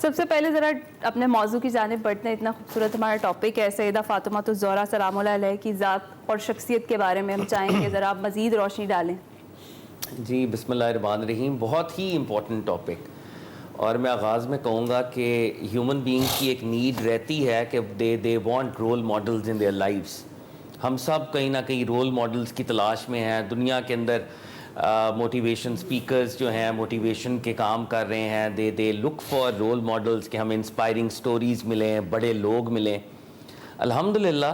سب سے پہلے ذرا اپنے موضوع کی جانب بڑھتے ہیں. اتنا خوبصورت ہمارا ٹاپک ہے سیدہ فاطمہ الزہرا سلام اللہ علیہ کی ذات اور شخصیت کے بارے میں ہم چاہیں گے ذرا آپ مزید روشنی ڈالیں. جی بسم اللہ الرحمن الرحیم. بہت ہی امپورٹنٹ ٹاپک, اور میں آغاز میں کہوں گا کہ ہیومن بینگ کی ایک نیڈ رہتی ہے کہ they want role models in their lives. ہم سب کہیں نہ کہیں رول ماڈلز کی تلاش میں ہیں. دنیا کے اندر موٹیویشن اسپیکرز جو ہیں موٹیویشن کے کام کر رہے ہیں. دے لک فار رول ماڈلز کہ ہمیں انسپائرنگ سٹوریز ملیں, بڑے لوگ ملیں. الحمدللہ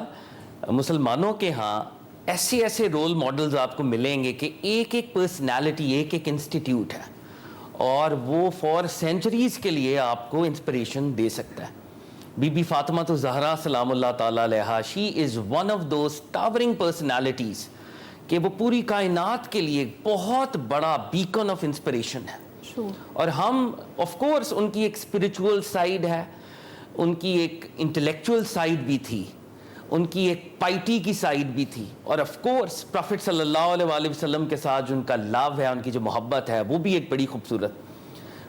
مسلمانوں کے ہاں ایسے رول ماڈلز آپ کو ملیں گے کہ ایک پرسنالٹی, ایک انسٹیٹیوٹ ہے, اور وہ فار سینچریز کے لیے آپ کو انسپریشن دے سکتا ہے. بی بی فاطمہ الزہرا سلام اللہ تعالیٰ علیہا, she is one of those towering personalities کہ وہ پوری کائنات کے لیے بہت بڑا بیکن آف انسپریشن ہے. اور ہم آف کورس ان کی ایک اسپریچول سائڈ ہے, ان کی ایک انٹلیکچوئل سائڈ بھی تھی, ان کی ایک پائٹی کی سائڈ بھی تھی, اور آف کورس پروفٹ صلی اللہ علیہ وآلہ وسلم کے ساتھ جو ان کا لو ہے, ان کی جو محبت ہے, وہ بھی ایک بڑی خوبصورت.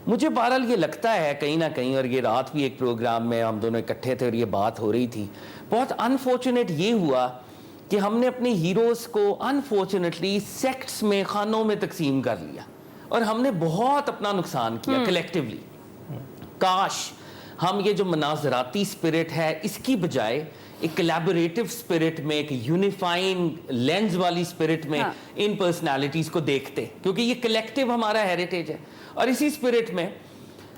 مجھے بہرحال یہ لگتا ہے کہیں نہ کہیں, اور یہ رات بھی ایک پروگرام میں ہم دونوں اکٹھے تھے اور یہ بات ہو رہی تھی, بہت انفارچونیٹ یہ ہوا کہ ہم نے اپنے ہیروز کو انفارچونیٹلی سیکٹس میں, خانوں میں تقسیم کر لیا, اور ہم نے بہت اپنا نقصان کیا کلیکٹیولی. کاش ہم یہ جو مناظراتی اسپرٹ ہے اس کی بجائے ایک کلیبوریٹو اسپرٹ میں, ایک یونیفائنگ لینز والی اسپرٹ میں ان پرسنالٹیز کو دیکھتے, کیونکہ یہ کلیکٹیو ہمارا ہیریٹیج ہے. اور اسی اسپرٹ میں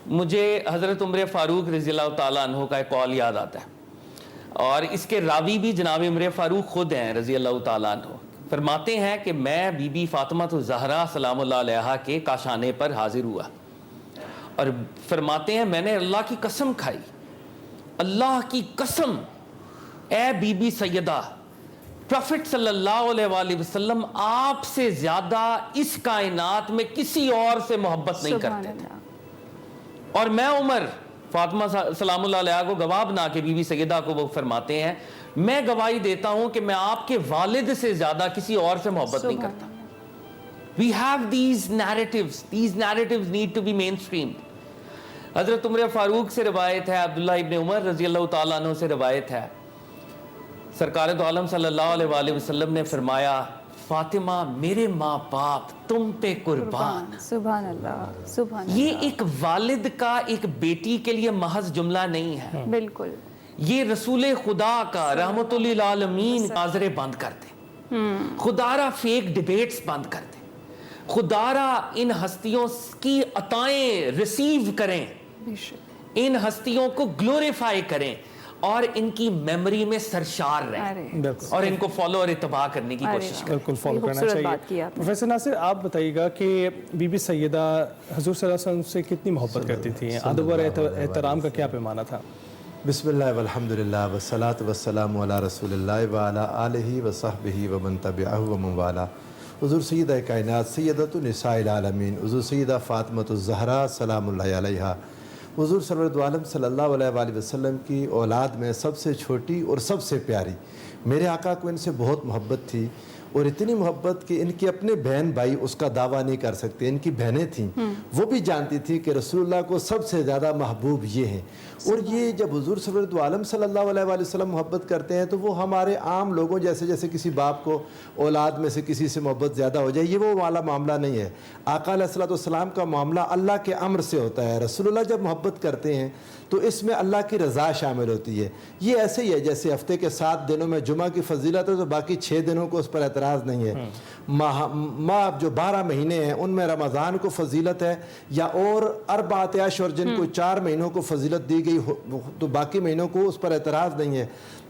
مجھے حضرت عمر فاروق رضی اللہ تعالیٰ عنہ کا ایک قول یاد آتا ہے, اور اس کے راوی بھی جناب عمر فاروق خود ہیں رضی اللہ تعالیٰ عنہ. فرماتے ہیں کہ میں بی بی فاطمہ الزہرا سلام اللہ علیہا کے کاشانے پر حاضر ہوا, اور فرماتے ہیں میں نے اللہ کی قسم کھائی, اللہ کی قسم اے بی بی سیدہ, پروفٹ صلی اللہ علیہ وآلہ وسلم آپ سے زیادہ اس کائنات میں کسی اور سے محبت نہیں کرتے تھے. اور میں عمر فاطمہ سلام اللہ علیہ کو گواہ بنا کے بی بی سیدہ کو وہ فرماتے ہیں میں گواہی دیتا ہوں کہ میں آپ کے والد سے زیادہ کسی اور سے محبت نہیں کرتا. We have these narratives need to be mainstreamed. حضرت عمر فاروق سے روایت ہے, عبداللہ ابن عمر رضی اللہ تعالیٰ عنہ سے روایت ہے, سرکار دو عالم صلی اللہ علیہ وآلہ وسلم نے فرمایا فاطمہ میرے ماں باپ تم پہ قربان. سبحان اللہ, سبحان اللہ. یہ ایک والد کا ایک بیٹی کے لیے محض جملہ نہیں ہے, بالکل یہ رسول خدا کا رحمت للعالمین ناظرے بند کر دیں, خدا را فیک ڈیبیٹس بند کر دیں, خدا را ان ہستیوں کی عطائیں ریسیو کریں, ان ہستیوں کو گلوریفائی کریں, اور ان کی میموری میں سرشار رہیں, اور ان کو فالو اور اتباع کرنے کی کوشش کریں. بالکل فالو کرنا چاہیے. پروفیسر ناصر آپ بتائیے گا کہ بی بی سیدہ حضور صلی اللہ علیہ وسلم سے کتنی محبت کرتی تھیں, ادب اور احترام کا کیا پیمانہ تھا؟ بسم اللہ والحمدللہ والصلاة والسلام علی رسول اللہ وعلی آلہ وصحبہ ومن تبعہ ومن والا. حضور سیدہ کائنات سیدۃ النساء العالمین حضور سیدہ فاطمہ الزہرا سلام اللہ علیہا, حضور سرور عالم صلی اللہ علیہ وآلہ وسلم کی اولاد میں سب سے چھوٹی اور سب سے پیاری. میرے آقا کو ان سے بہت محبت تھی, اور اتنی محبت کہ ان کے اپنے بہن بھائی اس کا دعویٰ نہیں کر سکتے. ان کی بہنیں تھیں, وہ بھی جانتی تھی کہ رسول اللہ کو سب سے زیادہ محبوب یہ ہیں. اور یہ جب حضور سرور عالم صلی اللہ علیہ وآلہ وسلم محبت کرتے ہیں تو وہ ہمارے عام لوگوں جیسے کسی باپ کو اولاد میں سے کسی سے محبت زیادہ ہو جائے, یہ وہ والا معاملہ نہیں ہے. آقا علیہ الصلوۃ والسلام کا معاملہ اللہ کے امر سے ہوتا ہے. رسول اللہ جب محبت کرتے ہیں تو اس میں اللہ کی رضا شامل ہوتی ہے. یہ ایسے ہی ہے جیسے ہفتے کے 7 دنوں میں جمعہ کی فضیلت ہے تو باقی 6 دنوں کو اس پر اعتراض نہیں ہے. ماہ جو 12 مہینے ہیں ان میں رمضان کو فضیلت ہے, یا اور 4 اشہر جن کو 4 مہینوں کو فضیلت دی گئی تو باقی مہینوں کو اس پر اعتراض نہیں ہے.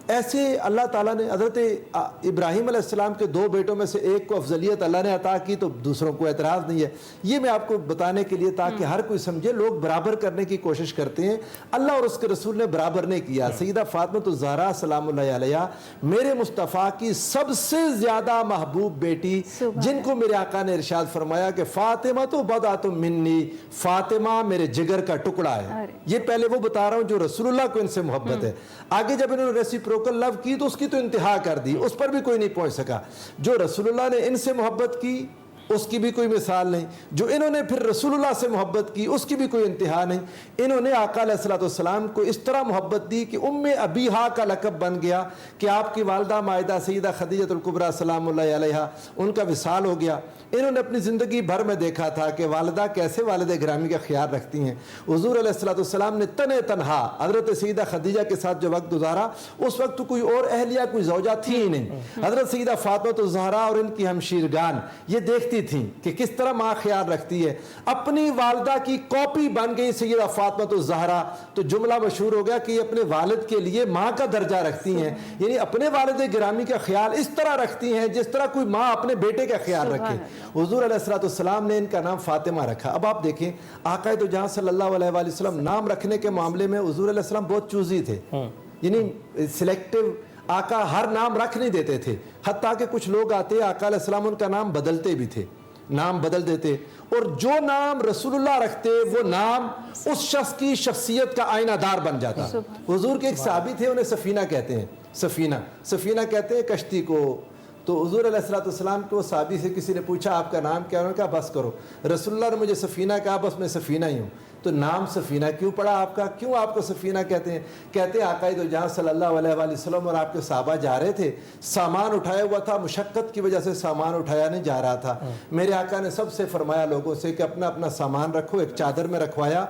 ایسے اللہ تعالیٰ نے حضرت ابراہیم علیہ السلام کے 2 بیٹوں میں سے ایک کو افضلیت اللہ نے عطا کی تو دوسروں کو اعتراض نہیں ہے. یہ میں آپ کو بتانے کے لیے تاکہ ہر کوئی سمجھے, لوگ برابر کرنے کی کوشش کرتے ہیں, اللہ اور اس کے رسول نے برابر نہیں کیا. سیدہ فاطمہ الزہرا سلام اللہ علیہا میرے مصطفیٰ کی سب سے زیادہ محبوب بیٹی, جن کو میرے آقا نے ارشاد فرمایا کہ فاطمہ تو بضعۃ منی, فاطمہ میرے جگر کا ٹکڑا ہے. یہ پہلے وہ بتا رہا ہوں جو رسول اللہ کو ان سے محبت ہے. آگے جب انہوں نے ریسیپروکل لو کی تو اس کی تو انتہا کر دی, اس پر بھی کوئی نہیں پہنچ سکا. جو رسول اللہ نے ان سے محبت کی اس کی بھی کوئی مثال نہیں. جو انہوں نے پھر رسول اللہ سے محبت کی اس کی بھی کوئی انتہا نہیں. انہوں نے آقا علیہ الصلوۃ والسلام کو اس طرح محبت دی کہ ام ابیہا کا لقب بن گیا کہ آپ کی والدہ مائدہ سیدہ خدیجہ الکبریٰ سلام اللہ علیہا ان کا وصال ہو گیا. انہوں نے اپنی زندگی بھر میں دیکھا تھا کہ والدہ کیسے والد گرامی کا خیال رکھتی ہیں. حضور علیہ الصلوۃ والسلام نے تنہا حضرت سیدہ خدیجہ کے ساتھ جو وقت گزارا اس وقت تو کوئی اور اہلیہ کوئی زوجہ تھی ہی نہیں. حضرت سیدہ فاطمہ الزہرا اور ان کی ہمشیرگان یہ دیکھتی تھیں کہ کس طرح ماں خیال رکھتی ہے. اپنی والدہ کی کاپی بن گئی سیدہ فاطمہ الزہرا. تو جملہ مشہور ہو گیا کہ یہ اپنے والد کے لیے ماں کا درجہ رکھتی ہیں, یعنی اپنے والد گرامی کا خیال اس طرح رکھتی ہیں جس طرح کوئی ماں اپنے بیٹے کا خیال رکھے. حضور علیہ الصلوۃ والسلام نے ان کا نام فاطمہ رکھا. اب آپ دیکھیں آقا تو جہاں صلی اللہ علیہ وآلہ وسلم نام رکھنے کے معاملے میں حضور علیہ السلام بہت چوزی تھے, یعنی سلیکٹو. آقا ہر نام رکھ نہیں دیتے تھے, حتیٰ کہ کچھ لوگ آتے آقا علیہ السلام ان کا نام بدلتے بھی تھے, نام بدل دیتے, اور جو نام رسول اللہ رکھتے وہ نام اس شخص کی شخصیت کا آئینہ دار بن جاتا. حضور کے ایک صحابی تھے, انہیں سفینہ کہتے ہیں. سفینہ کہتے ہیں کشتی کو. تو حضور علیہ الصلوۃ والسلام کو صحابی سے کسی نے پوچھا آپ کا نام کیا؟ انہوں نے کہا بس کرو, رسول اللہ نے مجھے سفینہ کہا, بس میں سفینہ ہی ہوں. تو نام سفینہ کیوں پڑا آپ کا؟ کیوں آپ کو سفینہ کہتے ہیں؟ کہتے ہیں آقا تو جہاں صلی اللہ علیہ وآلہ وسلم اور آپ کے صحابہ جا رہے تھے, سامان اٹھایا ہوا تھا, مشقت کی وجہ سے سامان اٹھایا نہیں جا رہا تھا. میرے آقا نے سب سے فرمایا لوگوں سے کہ اپنا اپنا سامان رکھو, ایک چادر میں رکھوایا,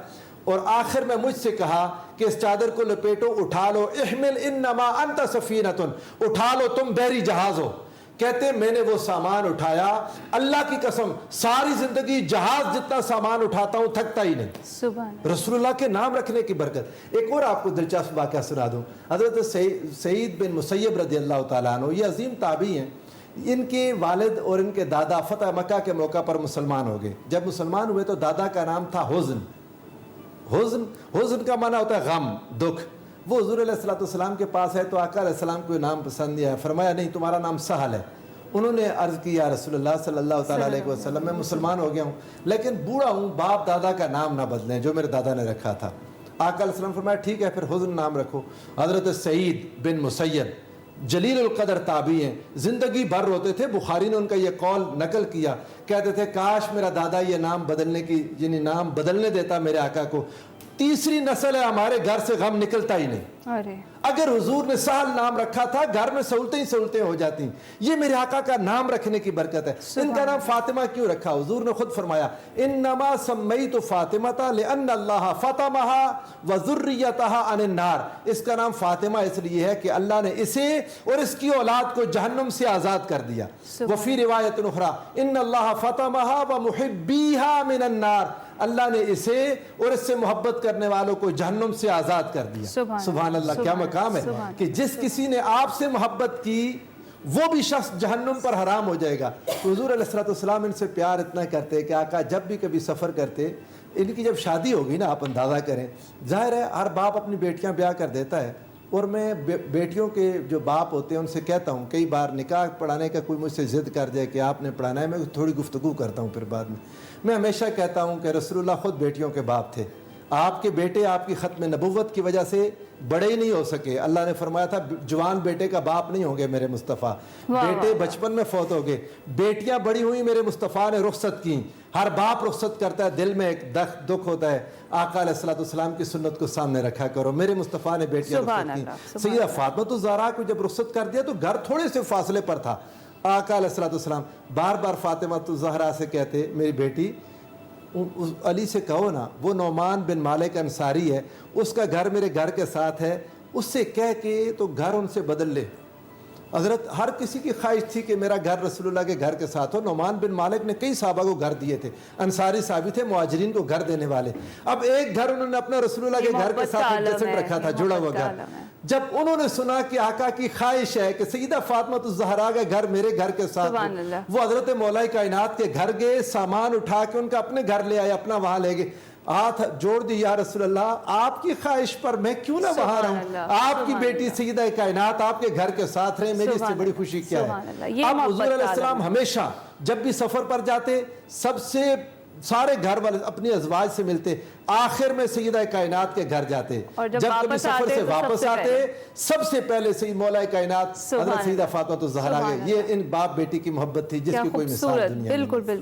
اور آخر میں مجھ سے کہا کہ اس چادر کو لپیٹو, اٹھا لو, احمل انما انت سفینۃ, اٹھا لو تم بحری جہاز ہو. کہتے ہیں میں نے وہ سامان اٹھایا, اللہ کی قسم ساری زندگی جہاز جتنا سامان اٹھاتا ہوں تھکتا ہی نہیں. سبحان رسول اللہ کے نام رکھنے کی برکت. ایک اور آپ کو دلچسپ واقعہ سنا دوں. حضرت سعید بن مسیب رضی اللہ تعالیٰ عنہ, یہ عظیم تابعی ہیں. ان کے والد اور ان کے دادا فتح مکہ کے موقع پر مسلمان ہو گئے. جب مسلمان ہوئے تو دادا کا نام تھا حزن کا معنی ہوتا ہے غم, دکھ. وہ حضور علیہ الصلوۃ والسلام کے پاس ہے تو آقا علیہ السلام کو نام پسند نہیں آیا. فرمایا نہیں تمہارا نام سہل ہے. انہوں نے عرض کی یا رسول اللہ صلی اللہ تعالیٰ علیہ وسلم میں مسلمان ہو گیا ہوں لیکن بوڑھا ہوں, باپ دادا کا نام نہ بدلیں جو میرے دادا نے رکھا تھا. آقا علیہ السلام فرمایا ٹھیک ہے پھر حزن نام رکھو. حضرت سعید بن مسیب جلیل القدر تابعی ہیں, زندگی بھر روتے تھے. بخاری نے ان کا یہ قول نقل کیا, کہتے تھے کاش میرا دادا یہ نام بدلنے کی یعنی نام بدلنے دیتا میرے آقا کو. تیسری نسل ہے ہمارے گھر سے غم نکلتا ہی نہیں. اگر حضور نے سہل نام رکھا تھا گھر میں سہولتیں ہو جاتی. یہ میرے آقا کا نام رکھنے کی برکت ہے. ان کا نام فاطمہ کیوں رکھا؟ حضور نے خود فرمایا انما سمیت فاطمہ لان اللہ فاطمها وذریتها عن النار. اس کا نام فاطمہ اس لیے ہے کہ اللہ نے اسے اور اس کی اولاد کو جہنم سے آزاد کر دیا. وفی روایت اخری ان اللہ فاطمها ومحبیها من النار. اللہ نے اسے اور اس سے محبت کرنے والوں کو جہنم سے آزاد کر دیا. سبحان اللہ, کیا مقام ہے کہ جس کسی نے آپ سے محبت کی وہ بھی شخص جہنم پر حرام ہو جائے گا. حضور علیہ الصلوۃ والسلام ان سے پیار اتنا کرتے کہ آقا جب بھی کبھی سفر کرتے, ان کی جب شادی ہوگی نا آپ اندازہ کریں, ظاہر ہے ہر باپ اپنی بیٹیاں بیاہ کر دیتا ہے, اور میں بیٹیوں کے جو باپ ہوتے ہیں ان سے کہتا ہوں کئی بار نکاح پڑھانے کا کوئی مجھ سے ضد کر جائے کہ آپ نے پڑھانا ہے, میں تھوڑی گفتگو کرتا ہوں پھر بعد میں ہمیشہ کہتا ہوں کہ رسول اللہ خود بیٹیوں کے باپ تھے. آپ کے بیٹے آپ کی ختم نبوت کی وجہ سے بڑے ہی نہیں ہو سکے. اللہ نے فرمایا تھا جوان بیٹے کا باپ نہیں ہوں گے میرے مصطفیٰ, بیٹے بچپن میں فوت ہو گئے. بیٹیاں بڑی ہوئی میرے مصطفیٰ نے رخصت کی. ہر باپ رخصت کرتا ہے, دل میں ایک دکھ ہوتا ہے. آقا علیہ الصلوۃ والسلام کی سنت کو سامنے رکھا کرو. میرے مصطفیٰ نے بیٹیاں رخصت کی. سیدہ فاطمہ الزہرا کو جب رخصت کر دیا تو گھر تھوڑے سے فاصلے پر تھا. آقا علیہ الصلوۃ والسلام بار بار فاطمہ الزہرا سے کہتے میری بیٹی علی سے کہو نا, وہ نعمان بن مالک انصاری ہے, اس کا گھر میرے گھر کے ساتھ ہے, اس سے کہہ کے تو گھر ان سے بدل لے. حضرت ہر کسی کی خواہش تھی کہ میرا گھر رسول اللہ کے گھر کے ساتھ ہو. نعمان بن مالک نے کئی صحابہ کو گھر دیے تھے, انصاری صحابی تھے, مہاجرین کو گھر دینے والے. اب ایک گھر انہوں نے اپنا رسول اللہ کے گھر کے ساتھ ایڈجسٹ رکھا تھا, جڑا ہوا گھر. جب انہوں نے سنا کہ آقا کی خواہش ہے کہ سیدہ فاطمہ الزہرا کا گھر میرے گھر کے ساتھ ہو, وہ حضرت مولا کائنات کے گھر گئے, سامان اٹھا کے ان کا اپنے گھر لے آئے, اپنا وہاں لے گئے. ہاتھ جوڑ دی یا رسول اللہ آپ کی خواہش پر میں کیوں نہ وہاں رہوں, آپ کی بیٹی سیدہ کائنات آپ کے گھر کے ساتھ رہے, میری اس سے بڑی خوشی کیا ہے. اب حضور علیہ السلام ہمیشہ جب بھی سفر پر جاتے سب سے سارے گھر والے اپنی ازواج سے ملتے, آخر میں سیدہ کائنات کے گھر جاتے, جب کبھی سفر سے واپس آتے سب سے پہلے سید مولا کائنات حضرت سیدہ فاطمہ الزہرا. یہ ان باپ بیٹی کی محبت تھی جس کی کوئی مثال دنیا میں. بالکل بالکل.